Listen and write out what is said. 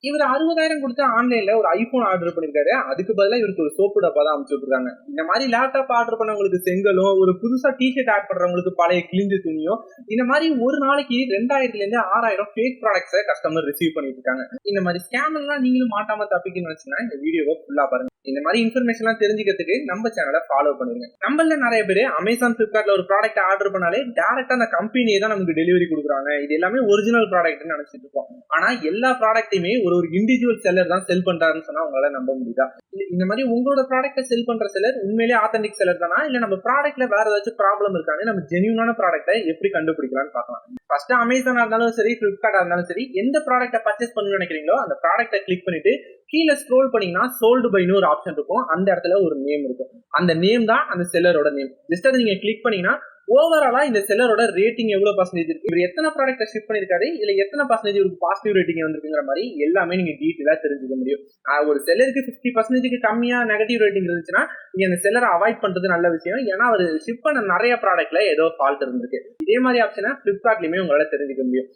இவர் 60,000 கொடுத்து ஆன்லைன்ல ஒரு ஐபோன் ஆர்டர் பண்ணிருக்காரு. அதுக்கு பதிலா இவருக்கு ஒரு சோப்பு டப்பா தான் அனுப்பிச்சு விட்டுருக்காங்க. இந்த மாதிரி லேப்டாப் ஆர்டர் பண்ணவங்களுக்கு செங்கலும், ஒரு புதுசா டிஷர்ட் ஆட் பண்றவங்களுக்கு பழைய கிழிஞ்ச துணியும், இந்த மாதிரி ஒரு நாளைக்கு 2000 இருந்து 6000 ஃபேக் ப்ராடக்ட்ஸை கஸ்டமர் ரிசீவ் பண்ணிட்டு இருக்காங்க. இந்த மாதிரி ஸ்கேம் எல்லாம் நீங்களும் மாட்டாம தப்பிக்கணும்னு வச்சுன்னா இந்த வீடியோவை ஃபுல்லா பாருங்க. இந்த மாதிரி இன்ஃபர்மேஷன் எல்லாம் தெரிஞ்சுக்கிறதுக்கு நம்ம சேனலை ஃபாலோ பண்ணுங்க. நம்மள நிறைய பேர் அமேசான், பிளிப்கார்ட்ல ஒரு ப்ராடக்ட் ஆர்டர் பண்ணாலே டைரக்டா அந்த கம்பெனியே தான் நமக்கு டெலிவரி கொடுக்குறாங்க, இது எல்லாமே ஒரிஜினல் ப்ராடக்ட்னு நினைச்சிட்டு இருக்கோம். ஆனா எல்லா ப்ராடக்ட்டையுமே ஒரு இண்டிவிஜுவல் செல்லர் தான் செல் பண்றாருன்னு சொன்னா உங்களால நம்ப முடியுதா? இந்த மாதிரி உங்களோட ப்ராடக்ட்டை செல் பண்ற செல்லர் உண்மையிலேயே ஆத்தென்டிக் செல்லர் தானா, இல்ல நம்ம ப்ராடக்ட்ல வேற ஏதாச்சும் ப்ராப்ளம் இருக்கான்னு நம்ம ஜென்யூனான ப்ராடக்ட்டை எப்படி கண்டுபிடிக்கலாம்னு பார்க்கலாம். ஃபர்ஸ்ட் அமேசானா இருந்தாலும் சரி, பிளிப்கார்ட்டா இருந்தாலும் சரி, எந்த ப்ராடக்ட்டை பர்ச்சேஸ் பண்ணணும்னு நினைக்கிறீங்களோ அந்த ப்ராடக்ட்டை கிளிக் பண்ணிட்டு கீழே ஸ்க்ரோல் பண்ணீங்கன்னா சோல்டு பைன்னு ஒரு ஆப்ஷன் இருக்கும். அந்த இடத்துல ஒரு நேம் இருக்கும். அந்த நேம் தான் அந்த செல்லரோட நேம். ஜஸ்ட் அதை நீங்க கிளிக் பண்ணீங்கன்னா ஓவராலா இந்த செல்லரோட ரேட்டிங் எவ்வளவு பர்சன்டேஜ் இருக்கு, இவர் எத்தனை ப்ராடக்ட் ஷிப் பண்ணிருக்காரு, இதுல எத்தனை பர்சன்டேஜ் இவருக்கு பாசிட்டிவ் ரேட்டிங் வந்திருக்குங்கிற மாதிரி எல்லாமே நீங்க டீட்டெயிலா தெரிஞ்சுக்க முடியும். ஒரு செல்லருக்கு 50% கம்மியா நெகட்டிவ் ரேட்டிங் இருந்துச்சுன்னா நீங்க அந்த செல்லரை அவாய்ட் பண்றது நல்ல விஷயம். ஏன்னா அவர் ஷிப் பண்ண நிறைய ப்ராடக்ட்ல ஏதோ ஃபால்ட் இருந்திருக்கு. இதே மாதிரி ஆப்ஷனை பிளிப்கார்ட்லயுமே உங்களால தெரிஞ்சுக்க முடியும்.